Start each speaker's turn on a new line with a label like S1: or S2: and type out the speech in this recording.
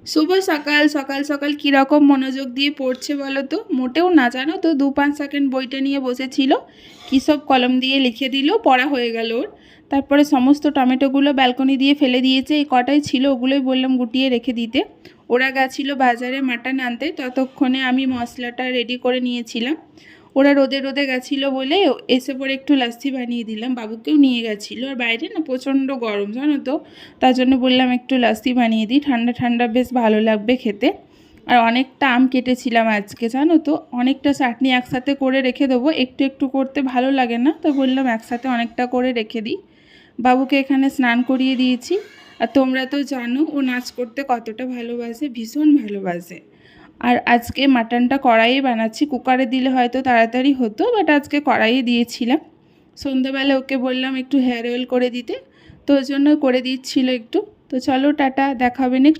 S1: শুভ সকাল। সকাল সকাল কীরকম মনোযোগ দিয়ে পড়ছে বলো তো? মোটেও না, জানো তো, 2-5 সেকেন্ড বইটা নিয়ে বসেছিল, কী সব কলম দিয়ে লিখে দিল, পড়া হয়ে গেল ওর। তারপরে সমস্ত টমেটোগুলো ব্যালকনি দিয়ে ফেলে দিয়েছে, এই কটাই ছিল ওগুলোই বললাম গুটিয়ে রেখে দিতে। ওরা গেছিলো বাজারে মাটন আনতে, ততক্ষণে আমি মশলাটা রেডি করে নিয়েছিলাম। ওরা রোদে রোদে গেছিলো বলে এসে পরে একটু লাস্সি বানিয়ে দিলাম, বাবুকেও নিয়ে গেছিলো। আর বাইরে না প্রচণ্ড গরম জানো তো, তার জন্য বললাম একটু লাস্সি বানিয়ে দিই, ঠান্ডা ঠান্ডা বেশ ভালো লাগবে খেতে। আর অনেকটা আম কেটেছিলাম আজকে জানো তো, অনেকটা চাটনি একসাথে করে রেখে দেবো, একটু একটু করতে ভালো লাগে না, তো বললাম একসাথে অনেকটা করে রেখে দিই। বাবুকে এখানে স্নান করিয়ে দিয়েছি। আর তোমরা তো জানো ও নাচ করতে কতটা ভালোবাসে, ভীষণ ভালোবাসে। আর আজকে মাটনটা কড়াইয়ে বানাচ্ছি, কুকারে দিলে হয়তো তাড়াতাড়ি হতো, বাট আজকে কড়াইয়ে দিয়েছিলাম। সন্ধ্যাবেলা ওকে বললাম একটু হেয়ার অয়েল করে দিতে, তো ওই জন্য করে দিচ্ছিল একটু। তো চলো টাটা, দেখা হবে নেক্সট।